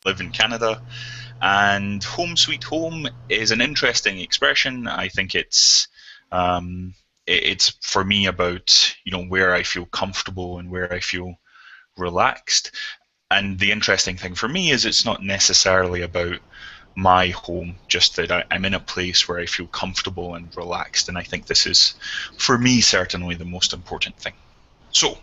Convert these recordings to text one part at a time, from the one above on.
live in Canada. And home sweet home is an interesting expression. I think it's for me about where I feel comfortable and where I feel relaxed. And the interesting thing for me is it's not necessarily about my home, just that I'm in a place where I feel comfortable and relaxed. And I think this is, for me, certainly the most important thing. So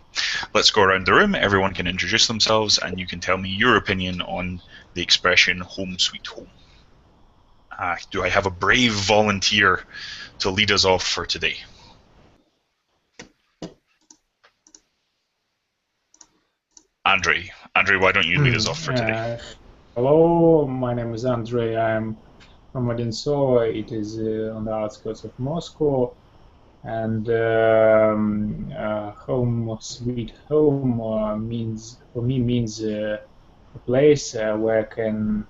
let's go around the room. Everyone can introduce themselves, and you can tell me your opinion on the expression home sweet home. Do I have a brave volunteer to lead us off for today? Andre, why don't you lead us off for today? Hello, my name is Andre. I'm from Odinso. It is on the outskirts of Moscow. And home sweet home means for me means a place where I can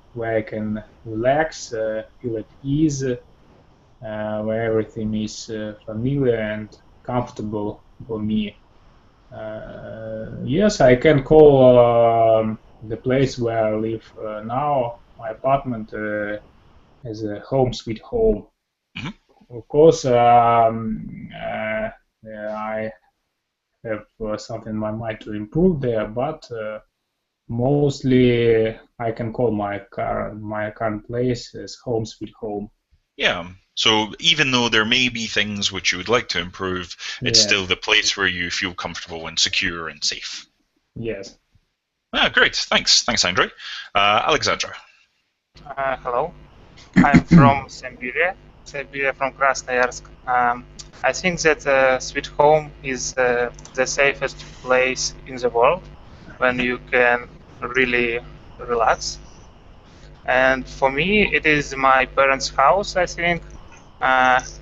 relax, feel at ease, where everything is familiar and comfortable for me. Yes, I can call the place where I live now, my apartment, as a home sweet home. Mhm. Of course, I have something in my mind to improve there, but mostly I can call my current place as home sweet home. Yeah. So even though there may be things which you would like to improve, it's Yes, still the place where you feel comfortable and secure and safe. yes. Great. Thanks, Andre. Alexandra. Hello, I'm from Siberia from Krasnoyarsk. I think that Sweet Home is the safest place in the world when you can really relax. And for me, it is my parents' house, I think.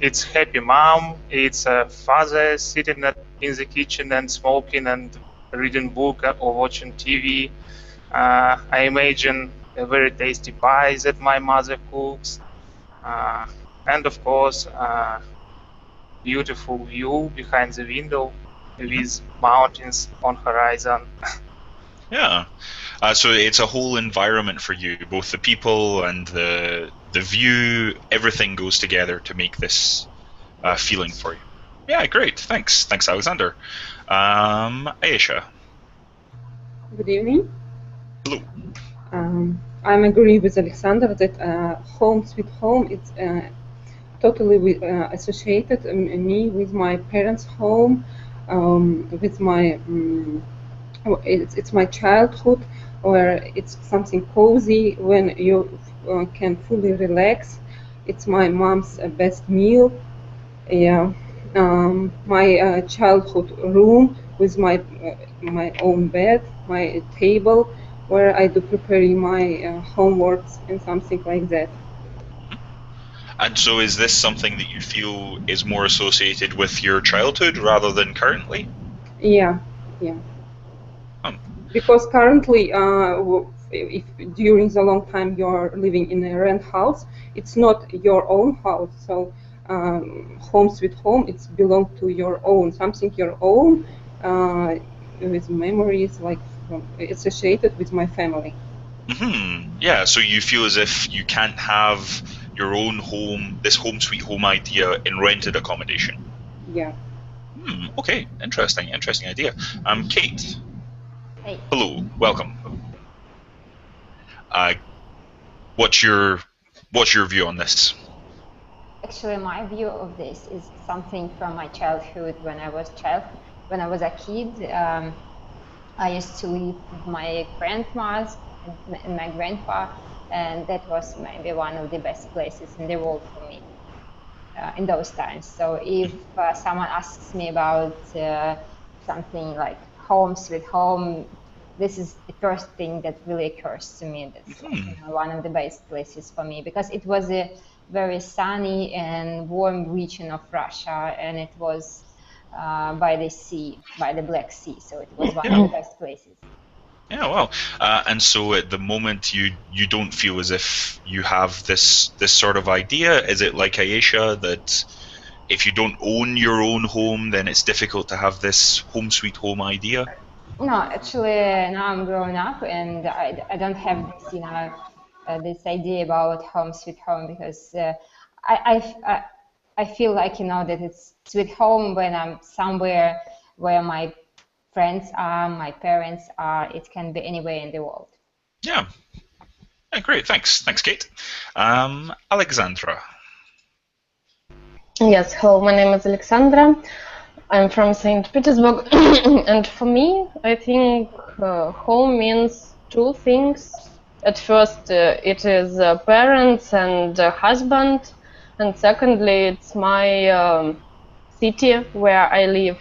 It's happy mom, it's a father sitting in the kitchen and smoking and reading book or watching TV. I imagine a very tasty pie that my mother cooks, and of course, beautiful view behind the window with mountains on horizon. Yeah. So it's a whole environment for you, both the people and the view. Everything goes together to make this feeling for you. Yeah, great. Thanks, Alexander. Aisha. Good evening. Hello. I'm agree with Alexander that home sweet home is totally associated me with my parents' home, with my it's my childhood, where it's something cozy when you can fully relax. It's my mom's best meal. Yeah, my childhood room with my own bed, my table, where I do preparing my homeworks and something like that. And so is this something that you feel is more associated with your childhood rather than currently? Yeah, yeah. Um, Because currently, if during the long time you're living in a rent house, it's not your own house. So home sweet home, it's belong to your own, something your own, with memories like associated with my family. Yeah, so you feel as if you can't have your own home, this home sweet home idea in rented accommodation. Yeah. Okay, interesting idea. Kate. Hey. Hello, welcome. What's your view on this? Actually, my view of this is something from my childhood. When I was a kid, I used to live with my grandmas and my grandpa, and that was maybe one of the best places in the world for me in those times. So if someone asks me about something like home sweet home, this is the first thing that really occurs to me. That's one of the best places for me, because it was a very sunny and warm region of Russia, and it was by the sea, by the Black Sea. So it was one of the best places. Yeah, well, and so at the moment you don't feel as if you have this sort of idea. Is it like Aisha that if you don't own your own home, then it's difficult to have this home sweet home idea? No, actually, now I'm grown up, and I don't have this, this idea about home sweet home, because I feel like, that it's sweet home when I'm somewhere where my friends are, my parents are. It can be anywhere in the world. Yeah. Yeah, great. Thanks, Kate. Alexandra. Yes, hello, my name is Alexandra. I'm from St. Petersburg, and for me, I think home means two things. At first, it is parents and husband, and secondly, it's my city where I live,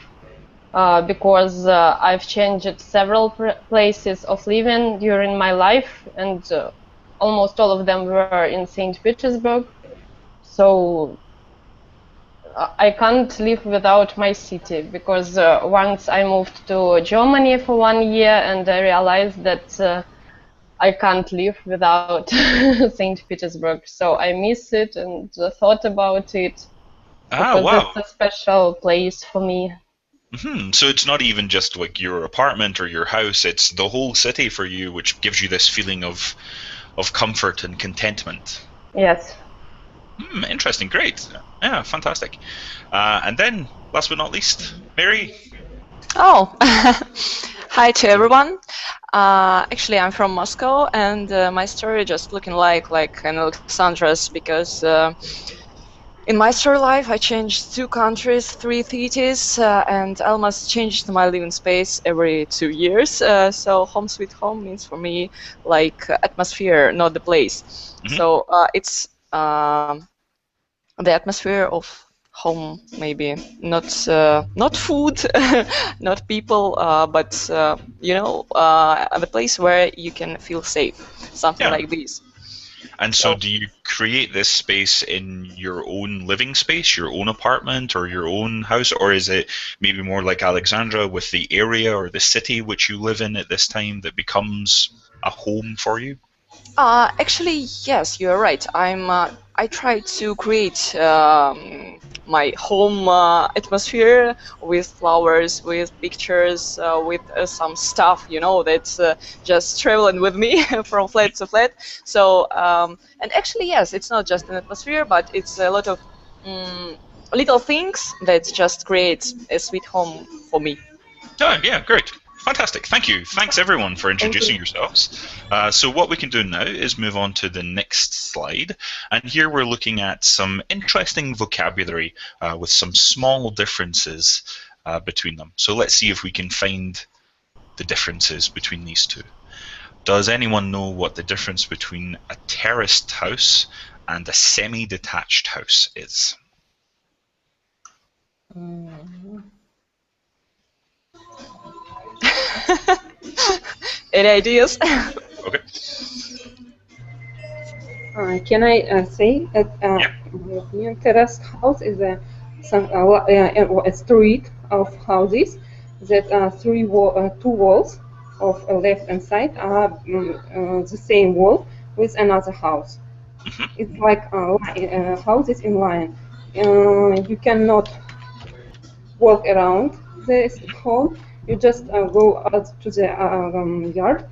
because I've changed several places of living during my life, and almost all of them were in St. Petersburg. So I can't live without my city, because once I moved to Germany for 1 year and I realized that I can't live without St. Petersburg. So I miss it and thought about it, Ah, because wow. it's a special place for me. So it's not even just like your apartment or your house, it's the whole city for you, which gives you this feeling of comfort and contentment. Yes. Interesting, great. Yeah, fantastic. And then, last but not least, Mary. Oh, hi to everyone. Actually, I'm from Moscow, and my story just looking like an Alexandra's, because in my story life, I changed 2 countries, 3 cities, and almost changed my living space every 2 years. So home sweet home means for me like atmosphere, not the place. So it's the atmosphere of home, maybe not food, not people, but the place where you can feel safe, something like this. And so do you create this space in your own living space, your own apartment or your own house, or is it maybe more like Alexandra with the area or the city which you live in at this time that becomes a home for you? Actually, yes, you're right. I try to create my home atmosphere with flowers, with pictures, with some stuff, that's just traveling with me from flat to flat. So, and actually, yes, it's not just an atmosphere, but it's a lot of little things that just create a sweet home for me. Oh, yeah, great. Fantastic. Thank you. Thanks, everyone, for introducing yourselves. So what we can do now is move on to the next slide. And here we're looking at some interesting vocabulary with some small differences between them. So let's see if we can find the differences between these two. Does anyone know what the difference between a terraced house and a semi-detached house is? Any ideas? Okay. Can I say that my opinion, terraced house is a street of houses that two walls of left and side are the same wall with another house. It's like houses in line. You cannot walk around this home. You just go out to the yard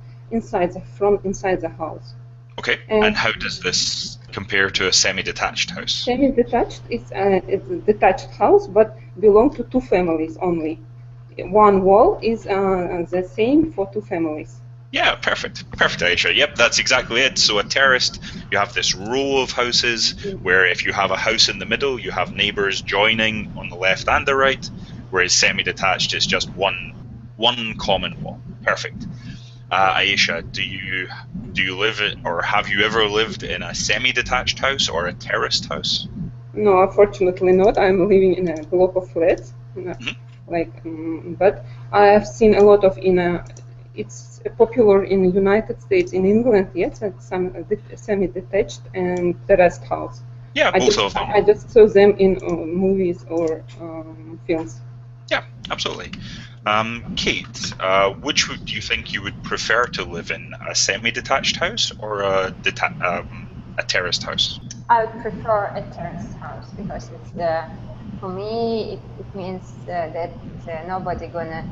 from inside the house. Okay, and how does this compare to a semi-detached house? Semi-detached is a detached house, but belong to two families only. One wall is the same for two families. Yeah, perfect. Perfect, Aisha. Yep, that's exactly it. So a terraced, you have this row of houses where if you have a house in the middle, you have neighbors joining on the left and the right, whereas semi-detached is just one common wall. Perfect. Aisha, do you live or have you ever lived in a semi-detached house or a terraced house? No, unfortunately not. I'm living in a block of flats, but I have seen a lot of it's popular in the United States, in England, yes, some semi-detached and terraced house. Yeah, both of them. I just saw them in movies or films. Yeah, absolutely. Kate, which do you think you would prefer to live in, a semi-detached house or a terraced house? I would prefer a terraced house, because it's for me it means that nobody gonna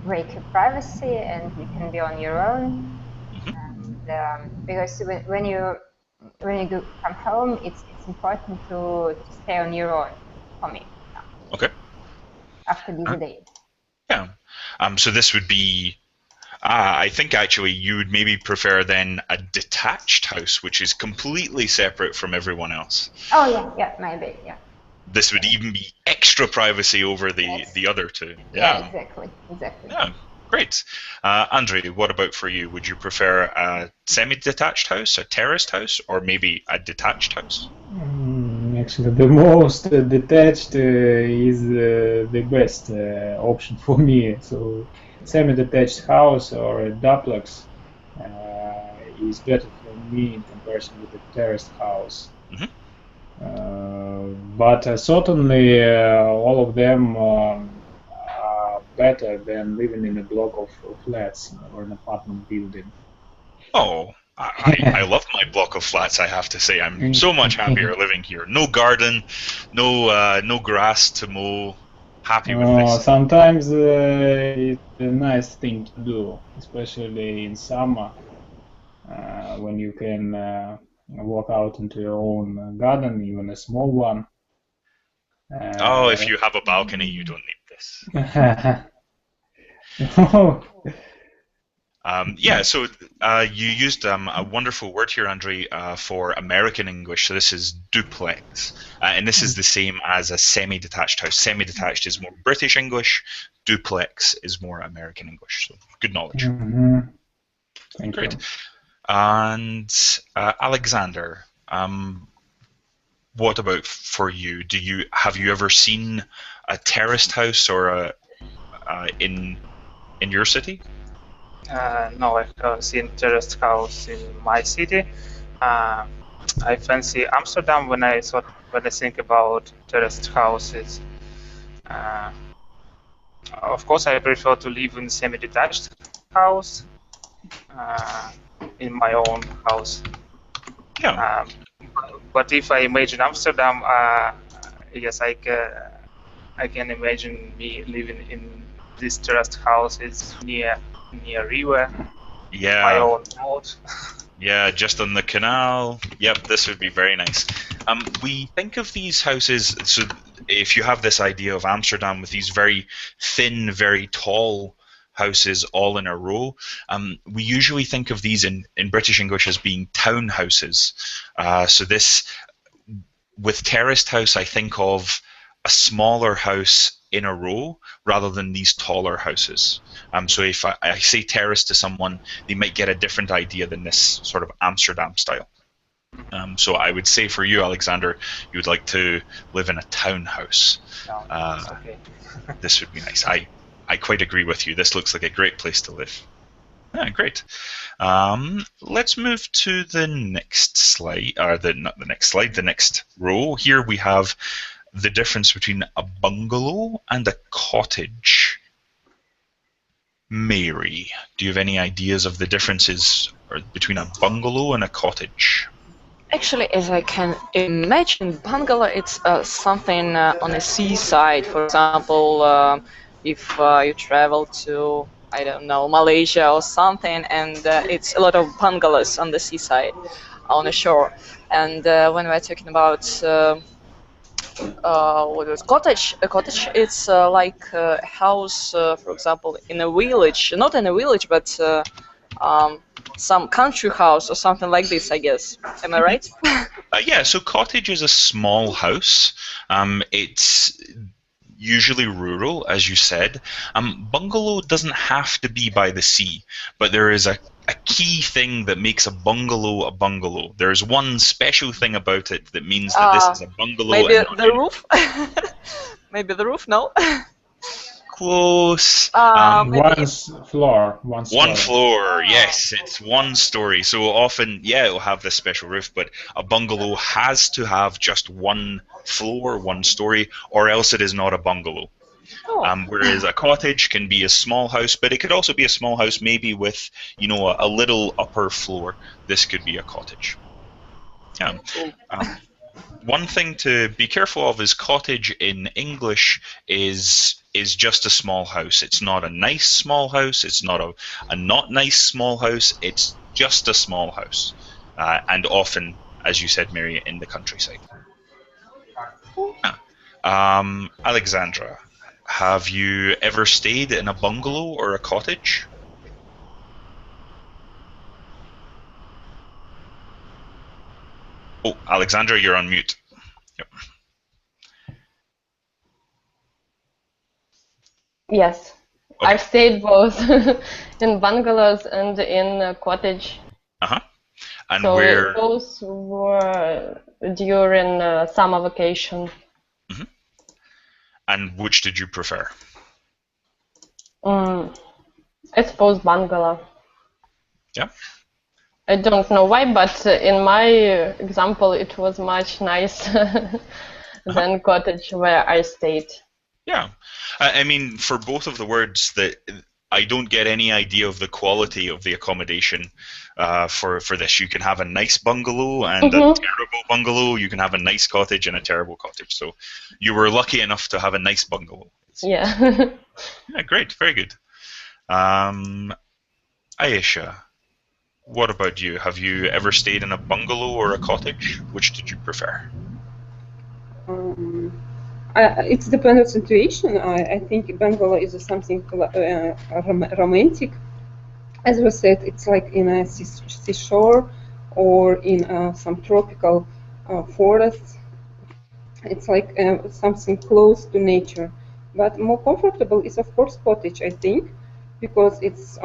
break your privacy and you can be on your own. And, because when you come home, it's important to stay on your own for me. Okay. After busy day. Yeah. So this would be. I think actually you would maybe prefer then a detached house, which is completely separate from everyone else. Oh yeah, maybe, yeah. This would even be extra privacy over the other two. Yeah, exactly. Yeah, great. Andre, what about for you? Would you prefer a semi-detached house, a terraced house, or maybe a detached house? Actually, the most detached is the best option for me. So, semi-detached house or a duplex is better for me in comparison with the terraced house. But certainly, all of them are better than living in a block of flats or an apartment building. Oh, I love my block of flats, I have to say. I'm so much happier living here. No garden, no grass to mow. Happy with this. Sometimes it's a nice thing to do, especially in summer, when you can walk out into your own garden, even a small one. Oh, if you have a balcony, you don't need this. Yeah, so you used a wonderful word here, Andre, for American English. So this is duplex, and this is the same as a semi-detached house. Semi-detached is more British English. Duplex is more American English. So good knowledge. Thank Great. you. And Alexander, what about for you? Have you ever seen a terraced house or in your city? No, I have seen terraced house in my city. I fancy Amsterdam when I think about terraced houses. Of course, I prefer to live in semi-detached house in my own house. Yeah. But if I imagine Amsterdam, yes, I can imagine me living in this terraced house. It's near river. Yeah. My own boat. Yeah, just on the canal. Yep, this would be very nice. We think of these houses, so if you have this idea of Amsterdam with these very thin, very tall houses all in a row, we usually think of these in British English as being townhouses. So this, with terraced house, I think of a smaller house in a row rather than these taller houses. So if I say terrace to someone, they might get a different idea than this sort of Amsterdam style. So I would say for you, Alexander, you would like to live in a townhouse. Okay. This would be nice. I quite agree with you. This looks like a great place to live. Yeah, great. Let's move to the next slide, or not the next slide, the next row. Here we have the difference between a bungalow and a cottage. Mary, do you have any ideas of the differences between a bungalow and a cottage? Actually, as I can imagine, bungalow it's something on a seaside. For example, if you travel to, I don't know, Malaysia or something, and it's a lot of bungalows on the seaside, on the shore. And when we're talking about what is cottage? A cottage, it's like a house, for example, in a village. Not in a village, but some country house or something like this, I guess. Am I right? Yeah, so cottage is a small house. It's usually rural, as you said. Bungalow doesn't have to be by the sea, but there is a key thing that makes a bungalow a bungalow. There's one special thing about it that means that this is a bungalow. Maybe the roof? Maybe the roof, no? Close. One floor. One floor, yes, it's one story. So often, yeah, it'll have this special roof, but a bungalow has to have just one floor, one story, or else it is not a bungalow. Whereas a cottage can be a small house, but it could also be a small house maybe with, a little upper floor. This could be a cottage. One thing to be careful of is cottage in English is is just a small house. It's not a nice small house. It's not a not nice small house. It's just a small house, and often, as you said, Mary, in the countryside. Alexandra, have you ever stayed in a bungalow or a cottage? Oh, Alexandra, you're on mute. Yep. Yes, Okay. I've stayed both in bungalows and in a cottage. And So where? those were during summer vacation. And which did you prefer? I suppose bungalow. Yeah. I don't know why, but in my example, it was much nicer than cottage where I stayed. Yeah, I mean, for both of the words, that I don't get any idea of the quality of the accommodation for this. You can have a nice bungalow and a terrible bungalow. You can have a nice cottage and a terrible cottage. So you were lucky enough to have a nice bungalow. Yeah. Yeah, great, very good. Ayesha, what about you? Have you ever stayed in a bungalow or a cottage? Which did you prefer? It's depends on situation. I think bungalow is something romantic. As we said, it's like in a seashore or in some tropical forest. It's like something close to nature. But more comfortable is of course cottage, I think, because it's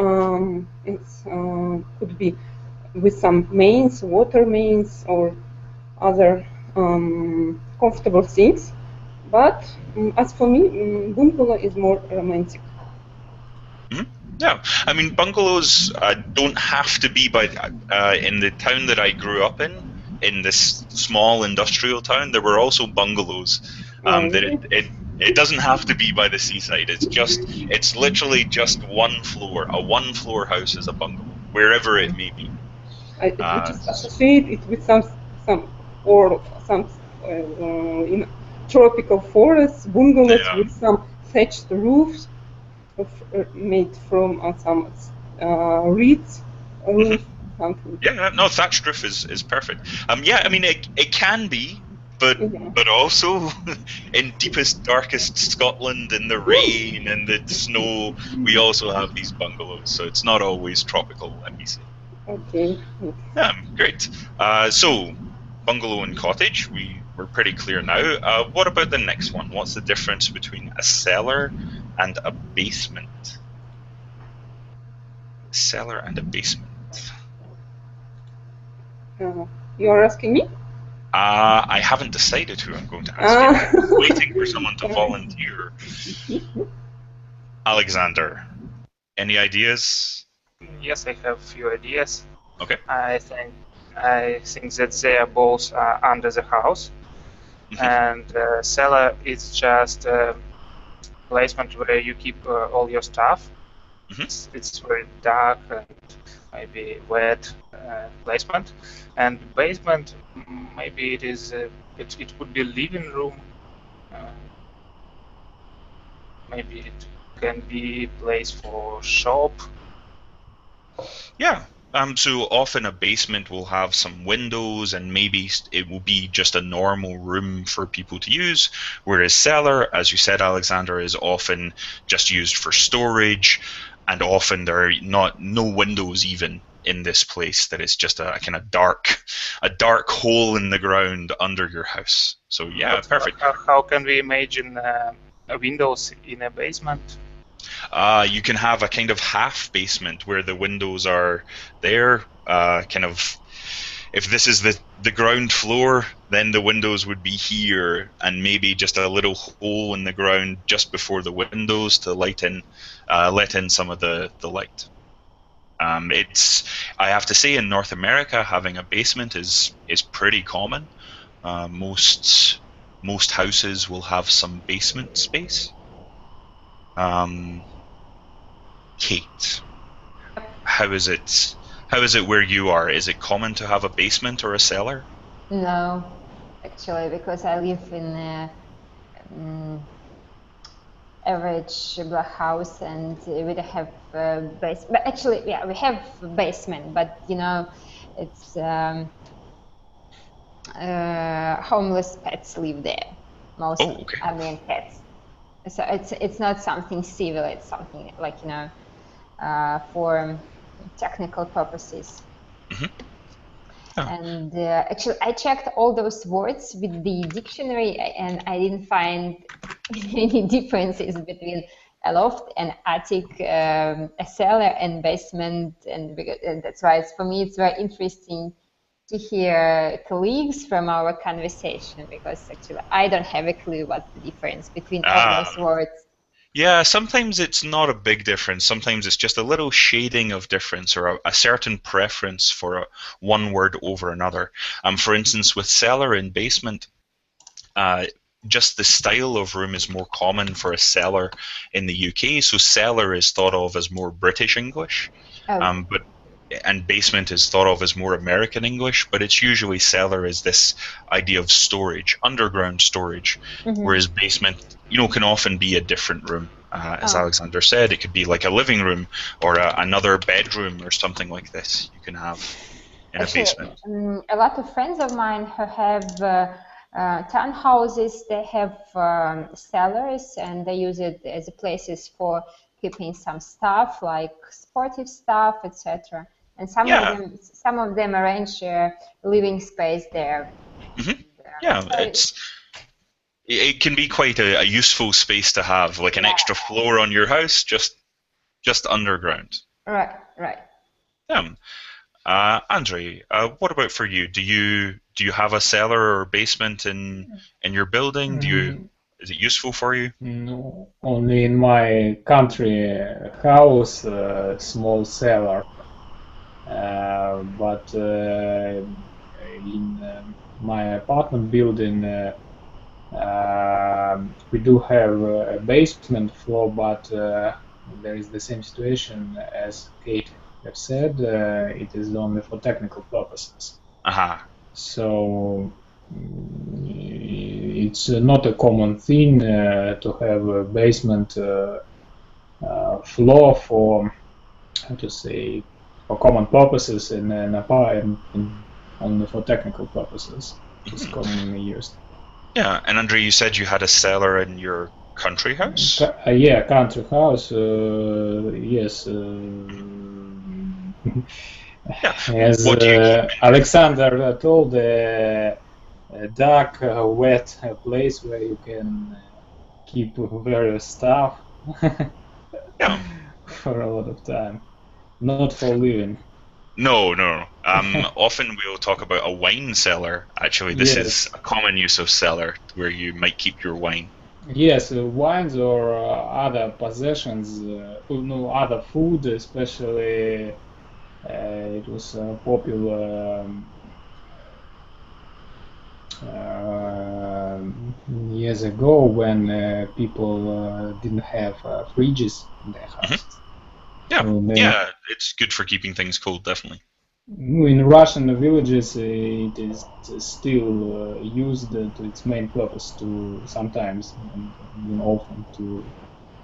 could be with some mains, water mains, or other comfortable things. But as for me, bungalow is more romantic. Yeah, I mean, bungalows don't have to be in the town that I grew up in this small industrial town, there were also bungalows. It doesn't have to be by the seaside. It's literally just one floor. A one floor house is a bungalow, wherever it may be. I just associate it with some in tropical forests, bungalows with some thatched roofs made from some reeds roof. Yeah, no, thatched roof is perfect. Yeah, I mean it can be, but also in deepest, darkest Scotland, in the rain and the snow, we also have these bungalows. So it's not always tropical, let me say. Okay. Yeah, great. So bungalow and cottage, we're pretty clear now. What about the next one? What's the difference between a cellar and a basement? A cellar and a basement. You're asking me? I haven't decided who I'm going to ask yet. I'm waiting for someone to volunteer. Alexander, any ideas? Yes, I have a few ideas. Okay. I think that they are both under the house, and cellar is just a placement where you keep all your stuff. It's very dark and maybe wet placement, and basement maybe it is it could be living room. Maybe it can be place for shop. Yeah. So often a basement will have some windows and maybe it will be just a normal room for people to use, whereas cellar, as you said, Alexander, is often just used for storage, and often there are no windows even in this place, that it's just a kind of dark hole in the ground under your house. So yeah, but perfect. How can we imagine windows in a basement? You can have a kind of half basement where the windows are there, kind of. If this is the ground floor, then the windows would be here, and maybe just a little hole in the ground just before the windows to let in some of the light. I have to say, in North America, having a basement is pretty common. Most houses will have some basement space. Kate, how is it where you are? Is it common to have a basement or a cellar? No, actually, because I live in average black house, and we don't have base. But actually, yeah, we have basement, but you know, it's homeless pets live there mostly. Oh, okay. I mean, pets. So it's not something civil. It's something like, you know, for technical purposes. Yeah. And actually, I checked all those words with the dictionary, and I didn't find any differences between a loft, an attic, a cellar, and basement. And that's why for me it's very interesting to hear colleagues from our conversation, because actually I don't have a clue what's the difference between all those words. Yeah, sometimes it's not a big difference. Sometimes it's just a little shading of difference or a certain preference for one word over another. For instance, with cellar and basement, just the style of room is more common for a cellar in the UK. So cellar is thought of as more British English, Oh. and basement is thought of as more American English. But it's usually cellar is this idea of storage, underground storage, whereas basement, can often be a different room. As Alexander said, it could be like a living room or another bedroom or something like this. You can have in Actually, a basement. A lot of friends of mine who have townhouses, they have cellars, and they use it as places for keeping some stuff like sportive stuff, etc. And some of them arrange living space there. Yeah, So it can be quite a useful space to have, like an extra floor on your house, just underground. Right. Yeah. Andre, what about for you? Do you have a cellar or basement in your building? Is it useful for you? No, only in my country house, small cellar. But in my apartment building, we do have a basement floor, but there is the same situation as Kate have said. It is only for technical purposes. So it's not a common thing to have a basement floor for, how to say, for common purposes in an apartment, only for technical purposes. It's commonly used. Yeah, and Andre, you said you had a cellar in your country house? Yeah, country house. Yes. As Alexander told, a dark, wet place where you can keep various stuff for a lot of time. Not for living. No. Often we'll talk about a wine cellar. Actually, this is a common use of cellar where you might keep your wine. Yes, wines or other possessions, other food, especially. It was popular years ago when people didn't have fridges in their houses. Yeah, it's good for keeping things cold, definitely. In Russian villages, it is still used to its main purpose, to sometimes and often to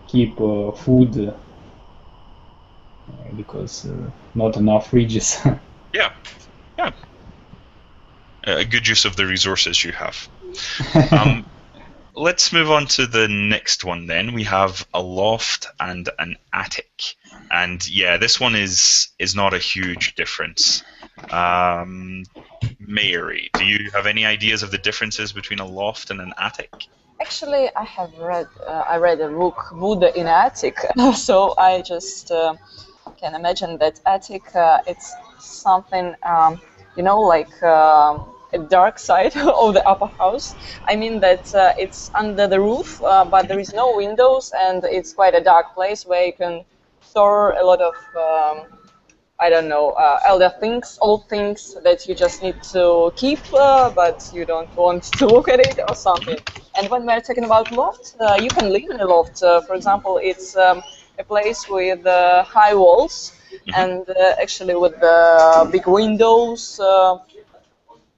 keep food because not enough fridges. Yeah. A good use of the resources you have. Let's move on to the next one then. We have a loft and an attic. And yeah, this one is not a huge difference. Mary, do you have any ideas of the differences between a loft and an attic? Actually, I read a book, Wood in Attic, so I just can imagine that attic, it's something, like a dark side of the upper house. I mean that it's under the roof, but there is no windows, and it's quite a dark place where you can store a lot of elder things, old things that you just need to keep, but you don't want to look at it or something. And when we're talking about loft, you can live in a loft. For example, it's a place with high walls and actually with big windows,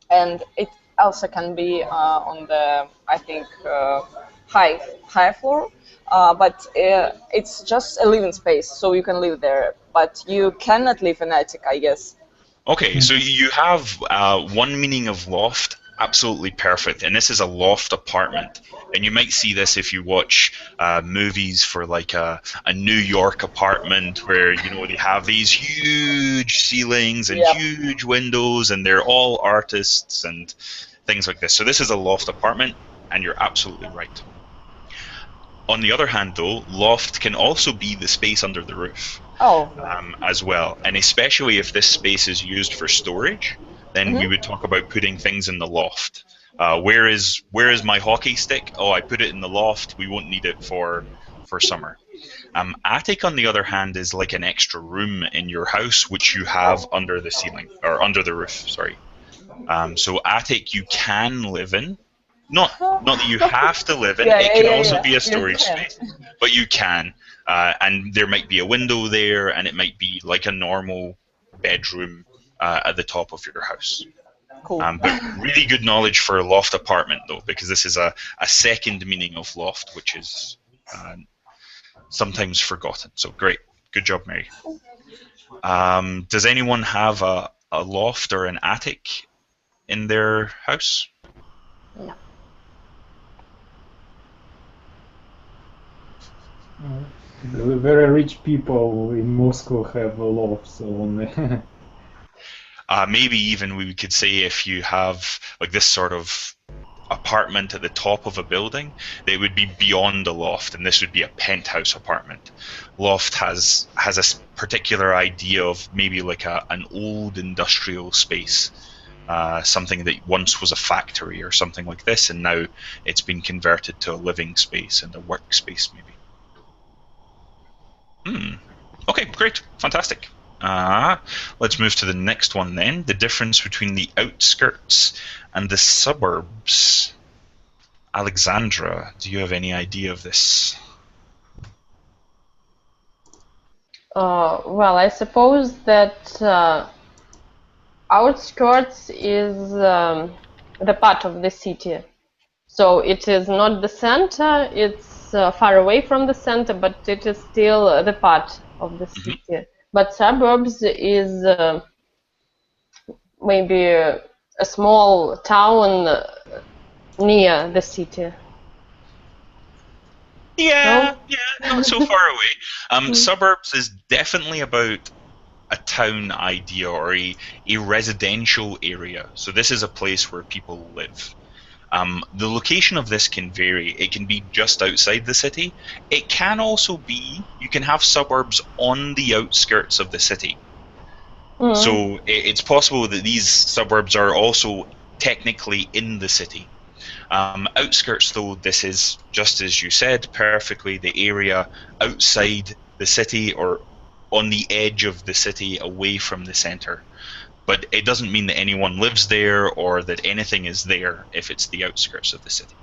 and it also can be on the, I think, high floor, but it's just a living space, so you can live there. But you cannot live in attic, I guess. Okay, so you have one meaning of loft, absolutely perfect, and this is a loft apartment. And you might see this if you watch movies for like a New York apartment where, you know, they have these huge ceilings and Yep. huge windows, and they're all artists and things like this. So this is a loft apartment, and you're absolutely right. On the other hand, though, loft can also be the space under the roof. Oh. As well, and especially if this space is used for storage, then we would talk about putting things in the loft. Where is my hockey stick? Oh, I put it in the loft. We won't need it for summer. Attic, on the other hand, is like an extra room in your house which you have under the ceiling or under the roof. Sorry. So attic you can live in. Not that you have to live in. It can also be a storage space, but you can. And there might be a window there, and it might be like a normal bedroom at the top of your house. Cool. But really good knowledge for a loft apartment, though, because this is a second meaning of loft, which is sometimes forgotten. So great. Good job, Mary. Does anyone have a loft or an attic in their house? No. The very rich people in Moscow have lofts only. Maybe even we could say if you have like this sort of apartment at the top of a building, they would be beyond a loft, and this would be a penthouse apartment. Loft has a particular idea of maybe like an old industrial space, something that once was a factory or something like this, and now it's been converted to a living space and a workspace maybe. Okay, great, fantastic. Let's move to the next one then. The difference between the outskirts and the suburbs. Alexandra, do you have any idea of this? Well, I suppose that outskirts is the part of the city. So it is not the center, it's far away from the center, but it is still the part of the city. But suburbs is maybe a small town near the city. Yeah, not so far away. Suburbs is definitely about a town idea or a residential area. So this is a place where people live. The location of this can vary. It can be just outside the city. It can also be, you can have suburbs on the outskirts of the city. So it's possible that these suburbs are also technically in the city. Outskirts, though, this is, just as you said perfectly, the area outside the city or on the edge of the city away from the center. But it doesn't mean that anyone lives there or that anything is there if it's the outskirts of the city.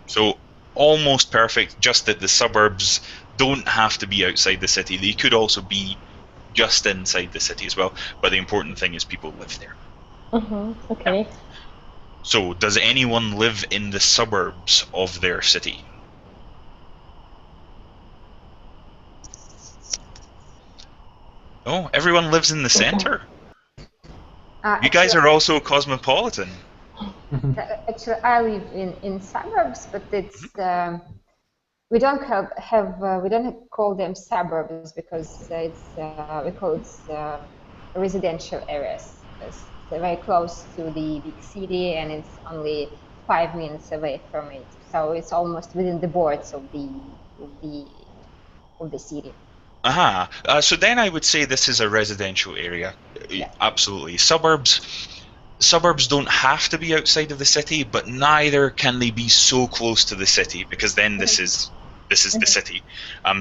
So almost perfect, just that the suburbs don't have to be outside the city. They could also be just inside the city as well. But the important thing is people live there. Okay. So does anyone live in the suburbs of their city? Oh, everyone lives in the center? You guys are also cosmopolitan. Actually, I live in suburbs, but it's we don't call them suburbs because it's we call it residential areas. They're very close to the big city, and it's only 5 minutes away from it. So it's almost within the borders of the city. So then I would say this is a residential area. Yeah. Absolutely. Suburbs don't have to be outside of the city, but neither can they be so close to the city, because then this is the city.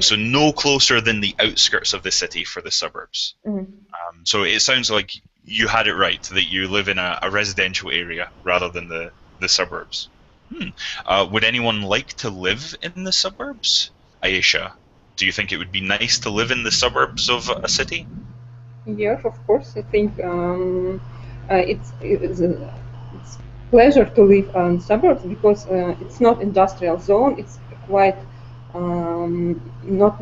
So no closer than the outskirts of the city for the suburbs. So it sounds like you had it right, that you live in a residential area rather than the suburbs. Would anyone like to live in the suburbs? Aisha, do you think it would be nice to live in the suburbs of a city? Yes, of course. I think it's pleasure to live in suburbs because it's not industrial zone. It's quite not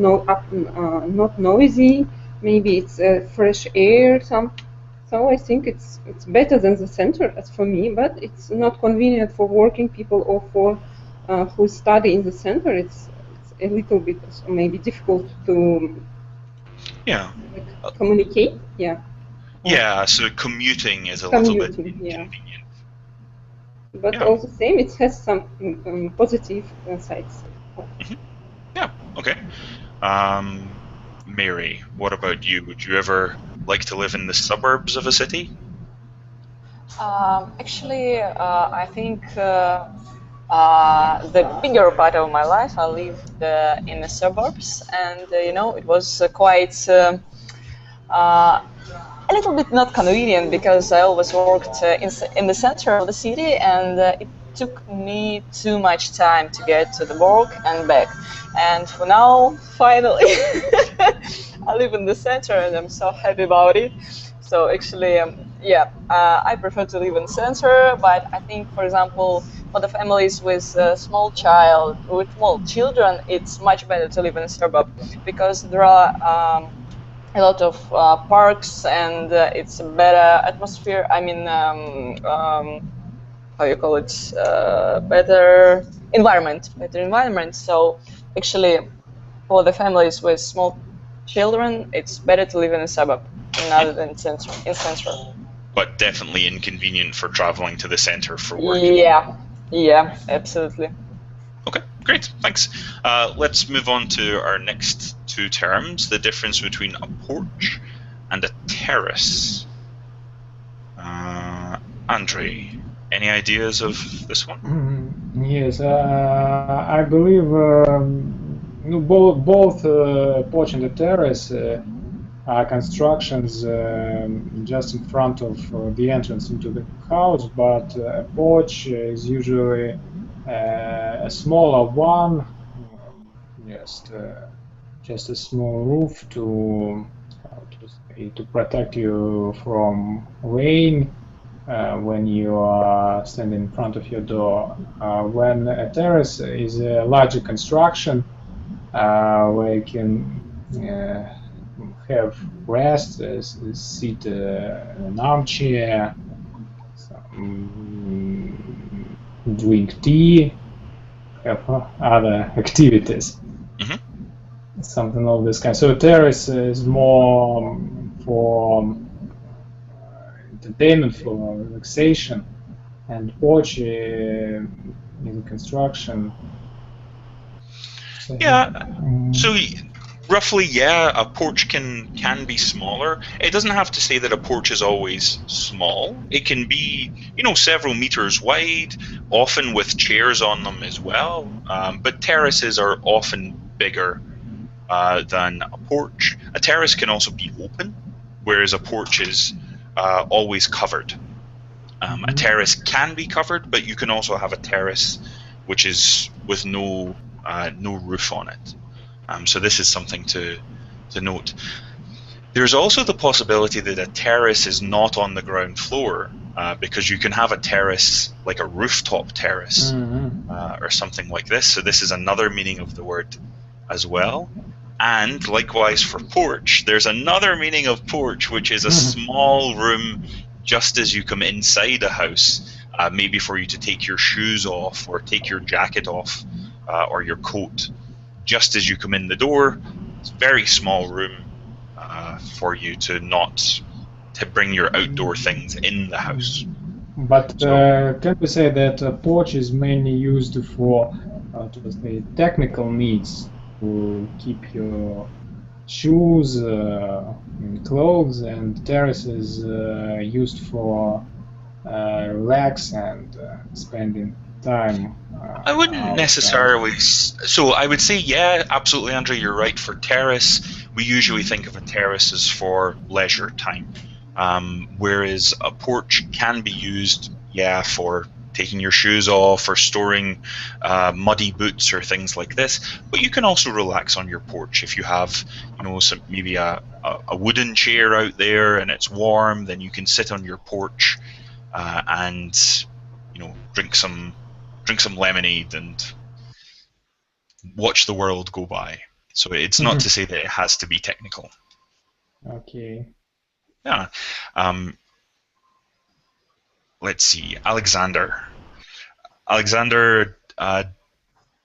noisy. Maybe it's fresh air. So I think it's better than the center as for me, but it's not convenient for working people or for who study in the center. It's a little bit maybe difficult to communicate. Yeah. Yeah, so commuting is a little bit inconvenient. But all the same, it has some positive sides. Yeah, okay. Mary, what about you? Would you ever like to live in the suburbs of a city? Actually, I think the bigger part of my life I lived in the suburbs, and you know, it was quite a little bit not convenient because I always worked in the center of the city, and it took me too much time to get to the work and back. And for now, finally, I live in the center, and I'm so happy about it. So actually, I prefer to live in the center, but I think, for example, for the families with small children, it's much better to live in a suburb because there are a lot of parks, and it's a better atmosphere. I mean, how you call it? Better environment. So actually, for the families with small children, it's better to live in a suburb rather than in central. But definitely inconvenient for traveling to the center for work. Yeah, absolutely. Okay, great, thanks. Let's move on to our next two terms, the difference between a porch and a terrace. Andre, any ideas of this one? Yes, I believe both porch and the terrace are constructions just in front of the entrance into the house, but a porch is usually a smaller one, just a small roof to protect you from rain when you are standing in front of your door. When a terrace is a larger construction where you can have rest, sit in an armchair, drink tea, have other activities, something of this kind. So terrace is more for entertainment, for relaxation, and porch in construction. Yeah, so roughly, yeah, a porch can be smaller. It doesn't have to say that a porch is always small. It can be, you know, several meters wide, often with chairs on them as well. But terraces are often bigger than a porch. A terrace can also be open, whereas a porch is always covered. A terrace can be covered, but you can also have a terrace which is with no roof on it. So this is something to note. There's also the possibility that a terrace is not on the ground floor, because you can have a terrace like a rooftop terrace or something like this. So this is another meaning of the word as well. And likewise for porch, there's another meaning of porch, which is a small room just as you come inside a house, maybe for you to take your shoes off or take your jacket off or your coat. Just as you come in the door, it's a very small room for you to bring your outdoor things in the house. But can we say that a porch is mainly used for technical needs, to keep your shoes and clothes, and terrace is used for relax and spending time? I wouldn't necessarily. So I would say, yeah, absolutely, Andre, you're right. For terrace, we usually think of a terrace as for leisure time, whereas a porch can be used, yeah, for taking your shoes off or storing muddy boots or things like this. But you can also relax on your porch if you have, you know, maybe a wooden chair out there and it's warm. Then you can sit on your porch and drink some lemonade and watch the world go by. So it's not to say that it has to be technical. Okay. Yeah. Let's see, Alexander. Alexander,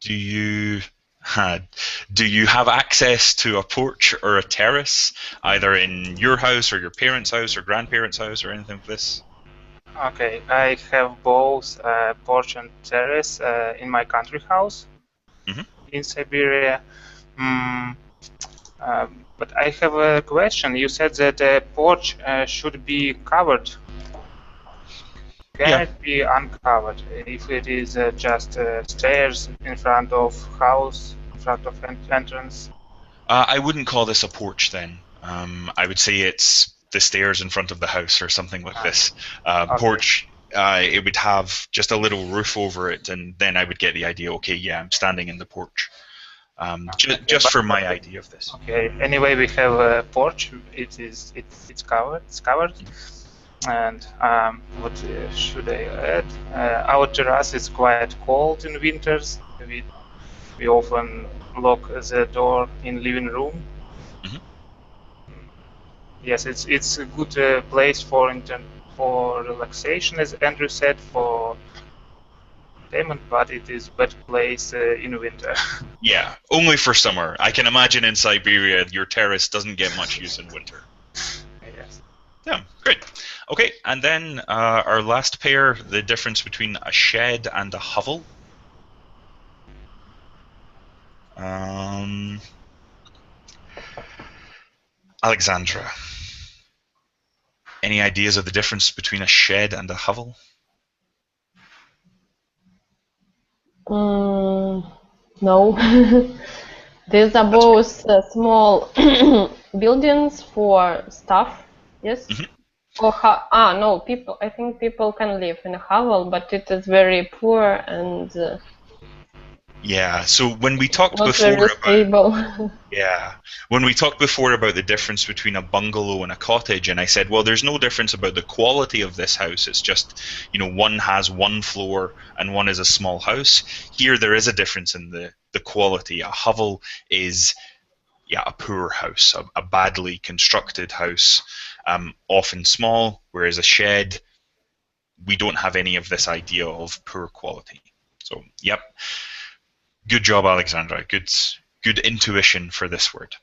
do you have access to a porch or a terrace, either in your house or your parents' house or grandparents' house or anything like this? Okay, I have both porch and terrace in my country house in Siberia. But I have a question. You said that the porch should be covered. Can it be uncovered if it is just stairs in front of house, in front of entrance? I wouldn't call this a porch then. I would say it's the stairs in front of the house or something like this. Okay. Porch, it would have just a little roof over it, and then I would get the idea, okay, yeah, I'm standing in the porch. Just for my idea of this. Okay. Anyway, we have a porch. It's covered. It's covered. And what should I add? Our terrace is quite cold in winters. We often lock the door in living room. Yes, it's a good place for relaxation, as Andrew said, for entertainment, but it is bad place in winter. Yeah, only for summer. I can imagine in Siberia your terrace doesn't get much use in winter. Yes. Yeah, great. Okay, and then our last pair, the difference between a shed and a hovel. Alexandra, any ideas of the difference between a shed and a hovel? No. These are both small buildings for stuff, yes? Or no, people. I think people can live in a hovel, but it is very poor and yeah. So when we talked not before very stable. When we talked before about the difference between a bungalow and a cottage, and I said, well, there's no difference about the quality of this house. It's just, one has one floor and one is a small house. Here, there is a difference in the quality. A hovel is, a poor house, a badly constructed house, often small, whereas a shed, we don't have any of this idea of poor quality. So, yep. Good job, Alexandra. Good intuition for this word.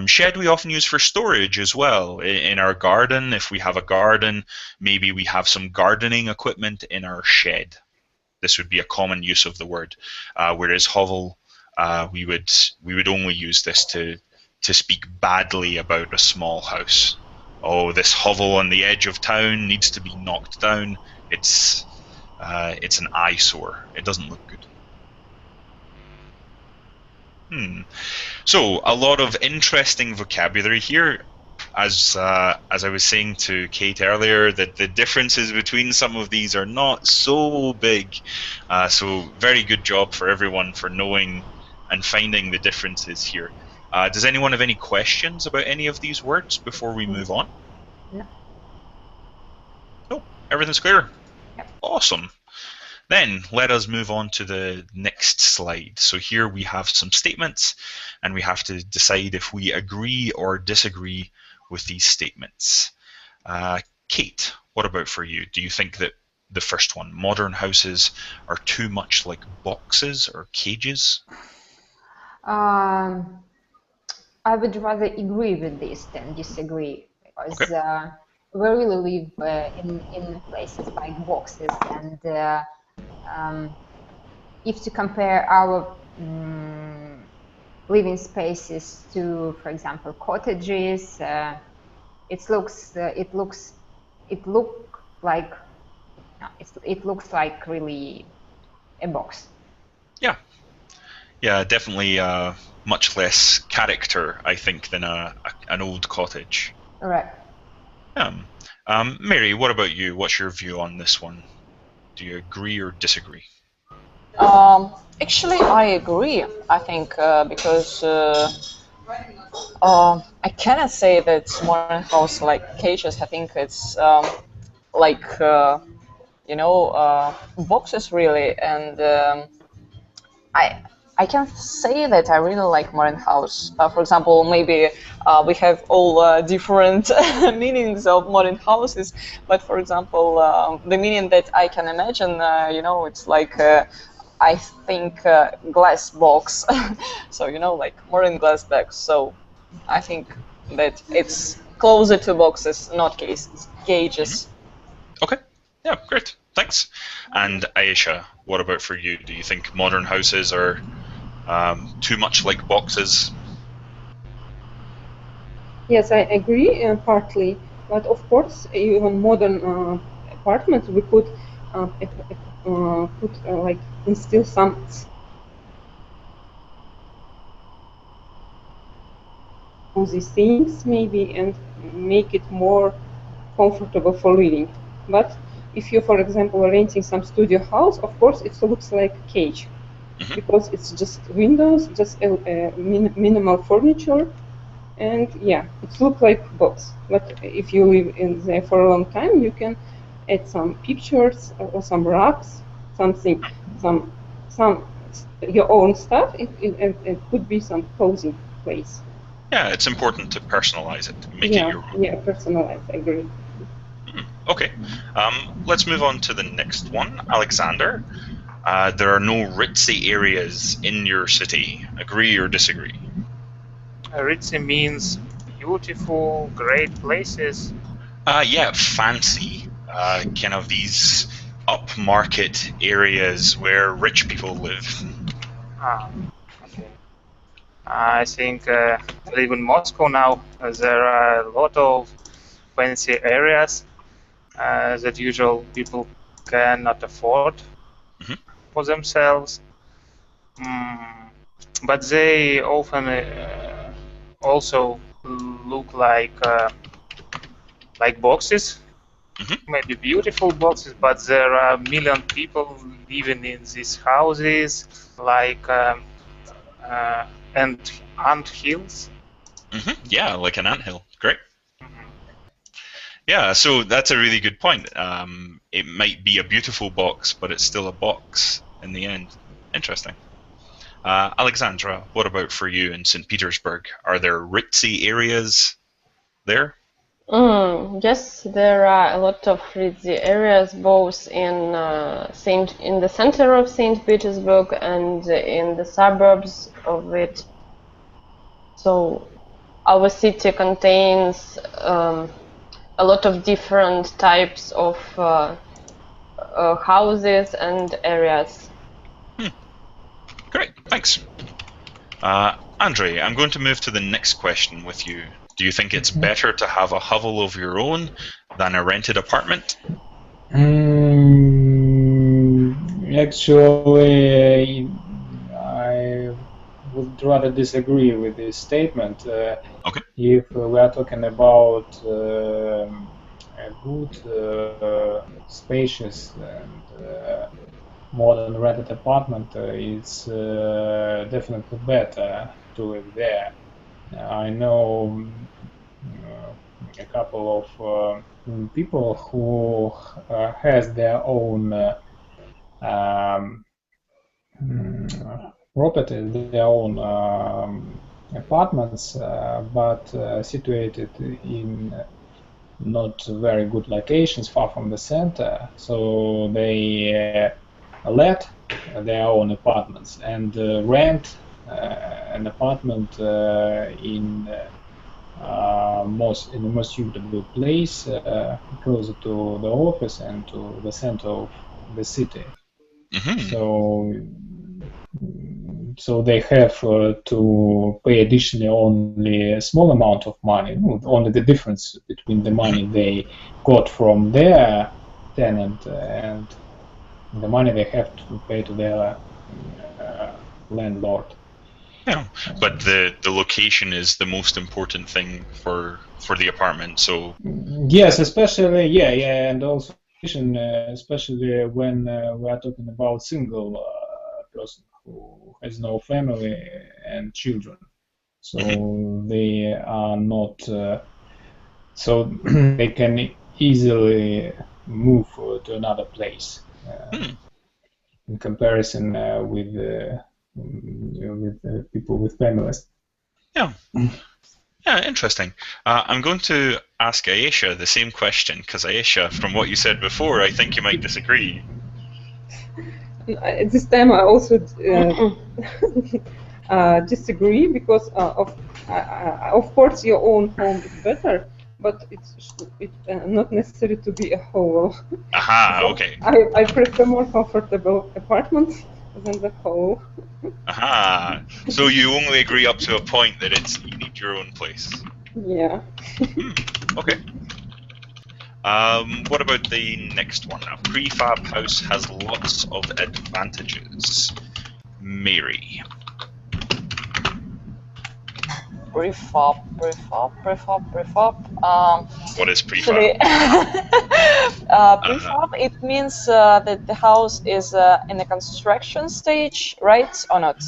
Shed we often use for storage as well. In our garden, if we have a garden, maybe we have some gardening equipment in our shed. This would be a common use of the word. Whereas hovel, we would only use this to speak badly about a small house. Oh, this hovel on the edge of town needs to be knocked down. It's an eyesore. It doesn't look good. So a lot of interesting vocabulary here. As I was saying to Kate earlier, that the differences between some of these are not so big. So very good job for everyone for knowing and finding the differences here. Does anyone have any questions about any of these words before we move on? No. No, everything's clear? Yep. Awesome. Then let us move on to the next slide. So here we have some statements, and we have to decide if we agree or disagree with these statements. Kate, what about for you? Do you think that the first one, modern houses are too much like boxes or cages? I would rather agree with this than disagree, because we really live in places like boxes, and if to compare our living spaces to, for example, cottages, it looks like really a box. Yeah, definitely much less character, I think, than an old cottage. Right. Mary, what about you? What's your view on this one? Do you agree or disagree? Actually, I agree. I think because I cannot say that modern house like cages. I think it's like you know, boxes really, and I can say that I really like modern house. For example, maybe we have all different meanings of modern houses, but for example, the meaning that I can imagine, you know, it's like I think glass box. So you know, like modern glass box. So I think that it's closer to boxes, not cases, cages. Okay. Yeah, great. Thanks. And Aisha, what about for you? Do you think modern houses are too much like boxes? Yes, I agree partly, but of course, even modern apartments we could like instill some these things maybe and make it more comfortable for living. But if you, for example, are renting some studio house, of course, it looks like a cage because it's just windows, just minimal furniture. And yeah, it looks like box. But if you live in there for a long time, you can add some pictures or some rugs, something, some your own stuff. It could be some cozy place. Yeah, it's important to personalize it, make it your own. Yeah, personalized. I agree. Okay, let's move on to the next one. Alexander, there are no ritzy areas in your city. Agree or disagree? Ritzy means beautiful, great places. Yeah, fancy. Kind of these upmarket areas where rich people live. Okay. I think I live in Moscow now. There are a lot of fancy areas that usual people cannot afford for themselves. But they often also look like boxes, maybe beautiful boxes, but there are a million people living in these houses, like ant hills. Yeah, like an anthill. Great. Yeah, so that's a really good point. It might be a beautiful box, but it's still a box in the end. Interesting. Alexandra, what about for you in St. Petersburg? Are there ritzy areas there? Yes, there are a lot of ritzy areas, both in in the center of St. Petersburg and in the suburbs of it. So our city contains a lot of different types of houses and areas. Great, thanks. Andre, I'm going to move to the next question with you. Do you think it's better to have a hovel of your own than a rented apartment? Actually, I would rather disagree with this statement. Okay. If we are talking about a good, spacious, and modern rented apartment, it's definitely better to live there. I know a couple of people who has their own properties, their own apartments, but situated in not very good locations, far from the center. So they let their own apartments and rent an apartment in the most suitable place, closer to the office and to the center of the city. So they have to pay additionally only a small amount of money, only the difference between the money they got from their tenant and the money they have to pay to their landlord. Yeah, but the location is the most important thing for the apartment. So yes, especially and also especially when we are talking about single person who has no family and children, so they are not so they can easily move to another place in comparison with people with families. Yeah. Yeah, interesting. I'm going to ask Aisha the same question, because Aisha, from what you said before, I think you might disagree. At this time, I also disagree, because of course your own home is better, but it's not necessary to be a whole. Aha, So okay. I prefer more comfortable apartments than the whole. Aha. So you only agree up to a point that you need your own place. Yeah. Okay. What about the next one? A prefab house has lots of advantages. Mary. Prefab. What is prefab? Actually, prefab, it means that the house is in a construction stage, right, or not?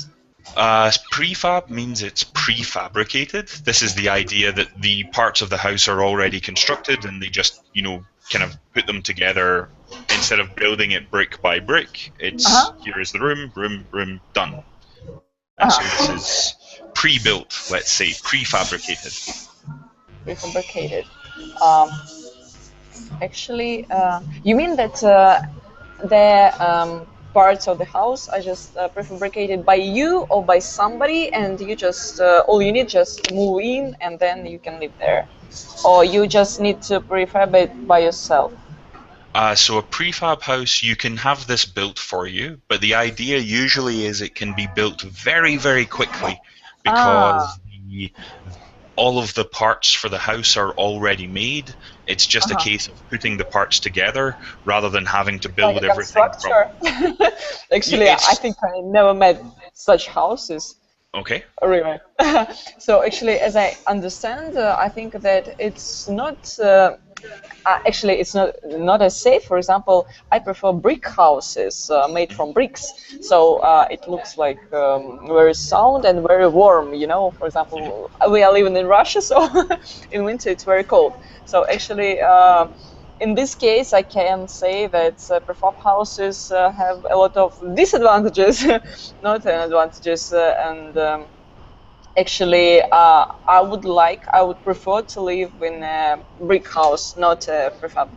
Prefab means it's prefabricated. This is the idea that the parts of the house are already constructed and they just, kind of put them together instead of building it brick by brick. It's here is the room, done. And so this is pre-built, let's say, prefabricated. Prefabricated. Actually, you mean that the parts of the house are just prefabricated by you or by somebody, and you just all you need just move in and then you can live there, or you just need to prefab it by yourself? So a prefab house, you can have this built for you, but the idea usually is it can be built very, very quickly because all of the parts for the house are already made. It's just a case of putting the parts together rather than having to build like a everything from. Actually, I think I never met such houses. Okay. Really. So actually, as I understand, I think that it's not. Actually, it's not as safe. For example, I prefer brick houses made from bricks, so it looks like very sound and very warm. For example, we are living in Russia, so in winter it's very cold. So actually, in this case, I can say that prefab houses have a lot of disadvantages, not advantages, and. Actually, I would prefer to live in a brick house, not a prefab.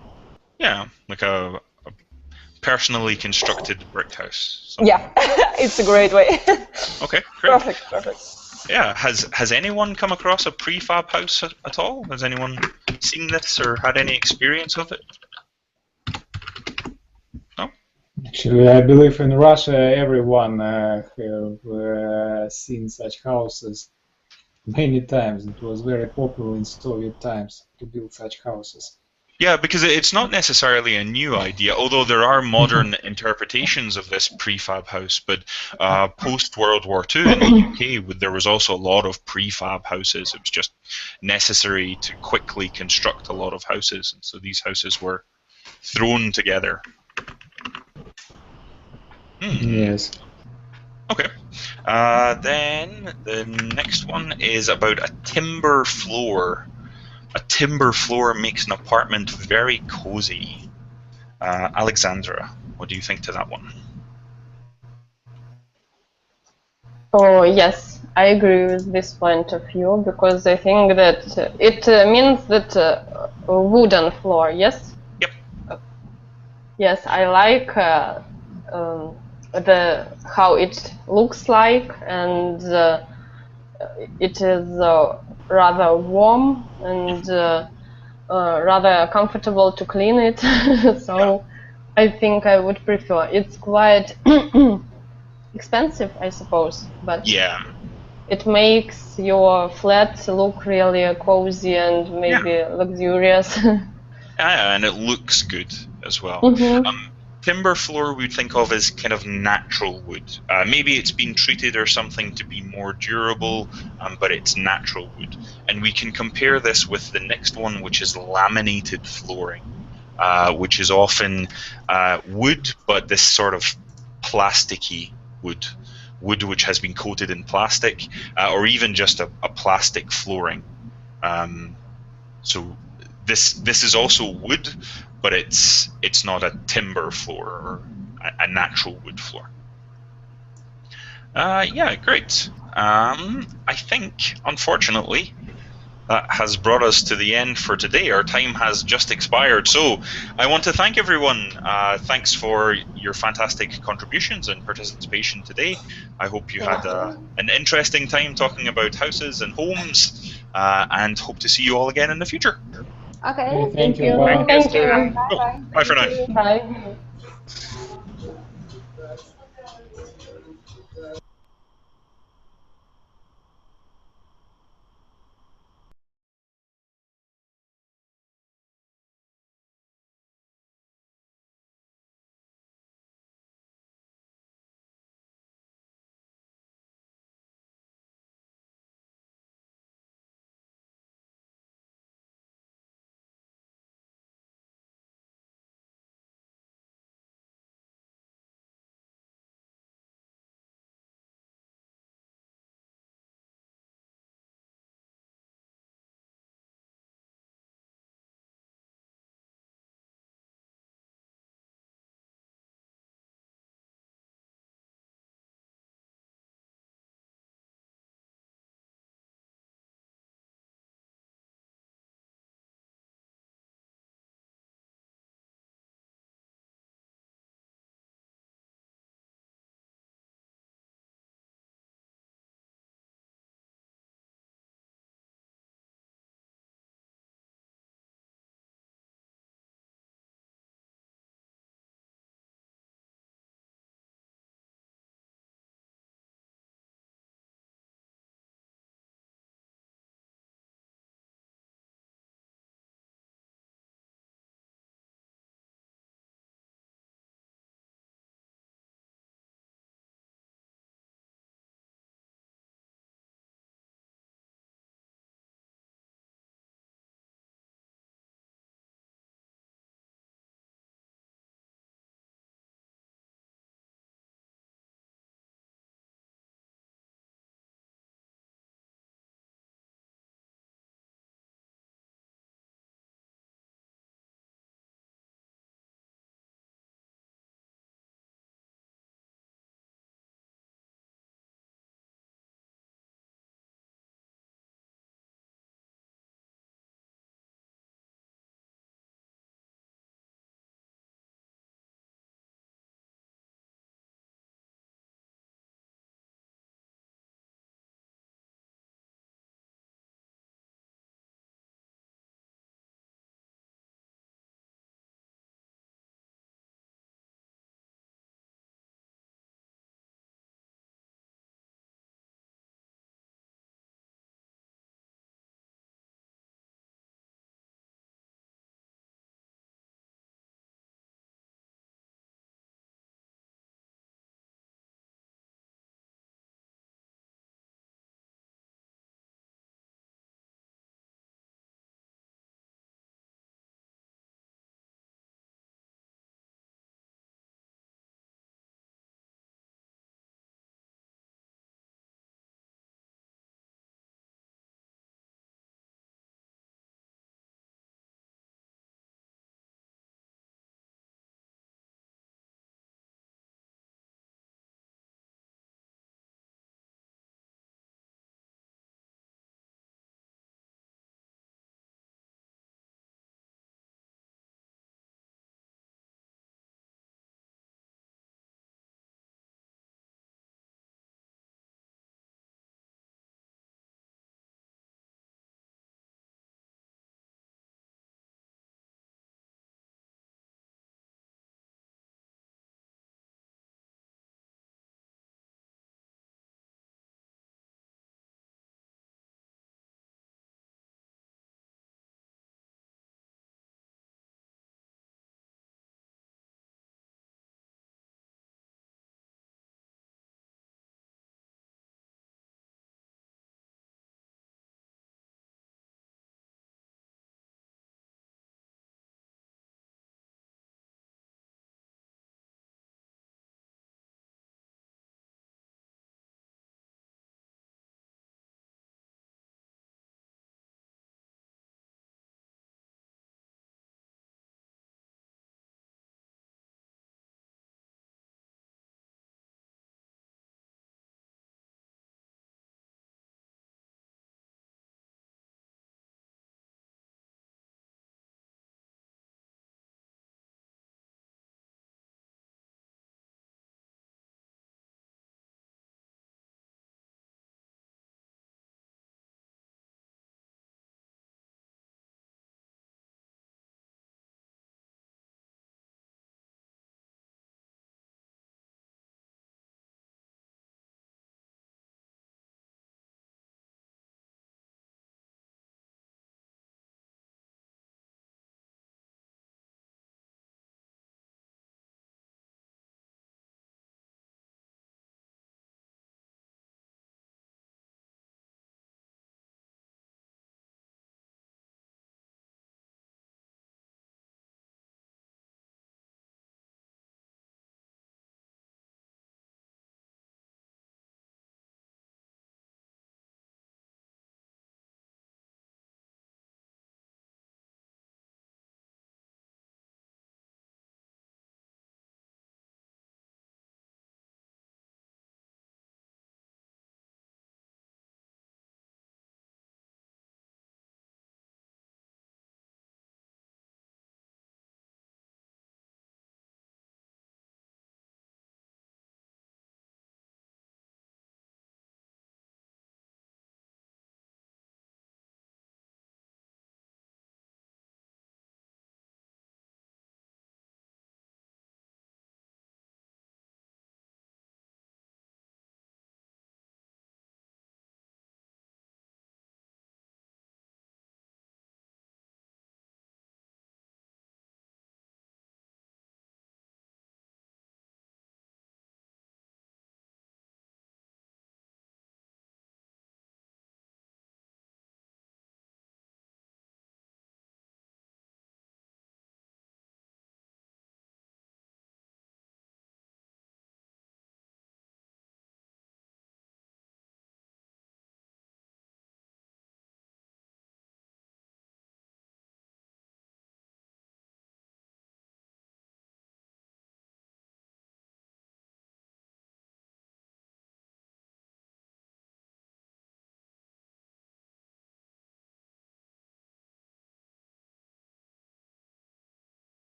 Yeah, like a personally constructed brick house. Yeah, it's a great way. Okay, great. Perfect. Yeah, has anyone come across a prefab house at all? Has anyone seen this or had any experience of it? No? Actually, I believe in Russia everyone have seen such houses many times. It was very popular in Soviet times to build such houses. Yeah, because it's not necessarily a new idea, although there are modern interpretations of this prefab house. But post-World War II in the UK, there was also a lot of prefab houses. It was just necessary to quickly construct a lot of houses, and so these houses were thrown together. Yes. Okay. Then the next one is about a timber floor. A timber floor makes an apartment very cozy. Alexandra, what do you think to that one? Oh, yes, I agree with this point of view, because I think that it means that a wooden floor, yes? Yep. Yes, I like how it looks like, and it is rather warm and rather comfortable to clean it. So I think I would prefer. It's quite expensive, I suppose, but yeah, it makes your flat look really cozy and maybe luxurious. and it looks good as well. Timber floor we'd think of as kind of natural wood. Maybe it's been treated or something to be more durable, but it's natural wood. And we can compare this with the next one, which is laminated flooring, which is often wood, but this sort of plasticky wood which has been coated in plastic, or even just a plastic flooring. So this is also wood, but it's not a timber floor or a natural wood floor. Yeah, great. I think, unfortunately, that has brought us to the end for today. Our time has just expired. So I want to thank everyone. Thanks for your fantastic contributions and participation today. I hope you had an interesting time talking about houses and homes, and hope to see you all again in the future. Okay. Thank you. Thank you, Thank Steven. you. Bye for now. Bye.